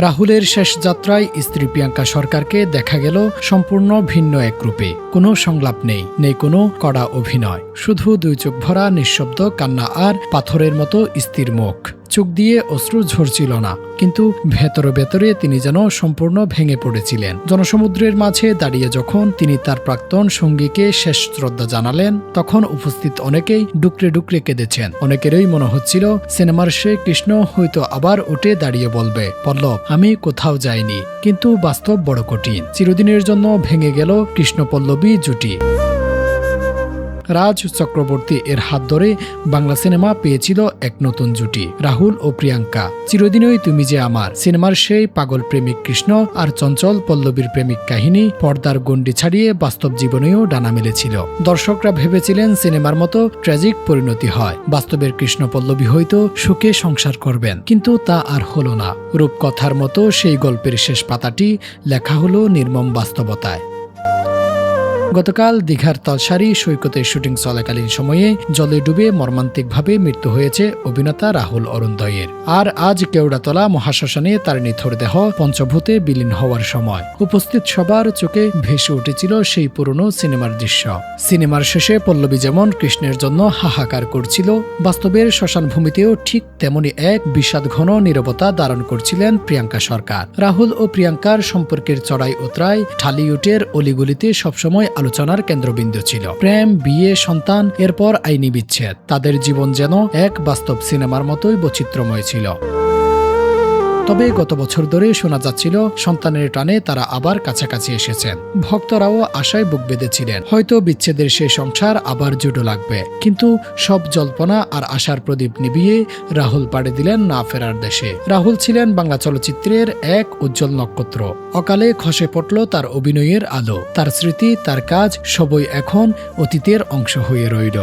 রাহুলের শেষ যাত্রায় স্ত্রী প্রিয়াঙ্কা সরকারকে দেখা গেল সম্পূর্ণ ভিন্ন এক রূপে। কোনো সংলাপ নেই কোনো কড়া অভিনয়, শুধু দুই চোখ ভরা নিঃশব্দ কান্না আর পাথরের মতো স্থির মুখ। চোখ দিয়ে অশ্রু ঝরছিল না, কিন্তু ভেতরে ভেতরে তিনি যেন সম্পূর্ণ ভেঙে পড়েছিলেন। জনসমুদ্রের মাঝে দাঁড়িয়ে যখন তিনি তার প্রাক্তন সঙ্গীকে শেষ শ্রদ্ধা জানালেন, তখন উপস্থিত অনেকেই ডুকরে ডুকরে কেঁদেছেন। অনেকেরই মনে হচ্ছিল সিনেমার সে কৃষ্ণ হয়তো আবার উঠে দাঁড়িয়ে বলবে, পল্লব আমি কোথাও যাইনি। কিন্তু বাস্তব বড় কঠিন। চিরদিনের জন্য ভেঙে গেল কৃষ্ণ পল্লবী জুটি। রাজ চক্রবর্তী এর হাত ধরে বাংলা সিনেমা পেয়েছিল এক নতুন জুটি, রাহুল ও প্রিয়াঙ্কা। চিরদিনই তুমি যে আমার সিনেমার সেই পাগল প্রেমিক কৃষ্ণ আর চঞ্চল পল্লবীর প্রেমিক কাহিনী পর্দার গণ্ডি ছাড়িয়ে বাস্তব জীবনেও ডানা মেলেছিল। দর্শকরা ভেবেছিলেন সিনেমার মতো ট্র্যাজিক পরিণতি হয়, বাস্তবের কৃষ্ণ পল্লবী হয়তো সুখে সংসার করবেন। কিন্তু তা আর হলো না। রূপকথার মতো সেই গল্পের শেষ পাতাটি লেখা হলো নির্মম বাস্তবতায়। গতকাল দীঘার তালসারি সৈকতে শুটিং চলাকালীন সময়ে জলে ডুবে মর্মান্তিকভাবে মৃত্যু হয়েছে অভিনেতা রাহুল অরুণোদয়ের। আর আজ কেওড়াতলা মহাশ্মশানে তার নিথর দেহ পঞ্চভূতে বিলীন হওয়ার সময় উপস্থিত সবার চোখে ভেসে উঠেছিল সেই পুরনো সিনেমার দৃশ্য। সিনেমার শেষে পল্লবী যেমন কৃষ্ণের জন্য হাহাকার করছিল, বাস্তবের শ্মশানভূমিতেও ঠিক তেমনি এক বিষাদঘন নীরবতা ধারণ করছিলেন প্রিয়াঙ্কা সরকার। রাহুল ও প্রিয়াঙ্কার সম্পর্কের চড়াই উতরাই ঢালিউডের অলিগলিতে সবসময় আলোচনার কেন্দ্রবিন্দু ছিল। প্রেম, বিয়ে, সন্তান, এরপর আইনি বিচ্ছেদ। তাদের জীবন যেন এক বাস্তব সিনেমার মতোই বৈচিত্র্যময় ছিল। তবে গত বছর ধরে শোনা যাচ্ছিল সন্তানের টানে তারা আবার কাছাকাছি এসেছেন। ভক্তরাও আশায় বুক বেঁধেছিলেন, হয়তো বিচ্ছেদের সেই সংসার আবার জুটো লাগবে। কিন্তু সব জল্পনা আর আশার প্রদীপ নিভিয়ে রাহুল পাড়ি দিলেন না ফেরার দেশে। রাহুল ছিলেন বাংলা চলচ্চিত্রের এক উজ্জ্বল নক্ষত্র। অকালে খসে পড়ল তার অভিনয়ের আলো। তার স্মৃতি, তার কাজ সবই এখন অতীতের অংশ হয়ে রইল।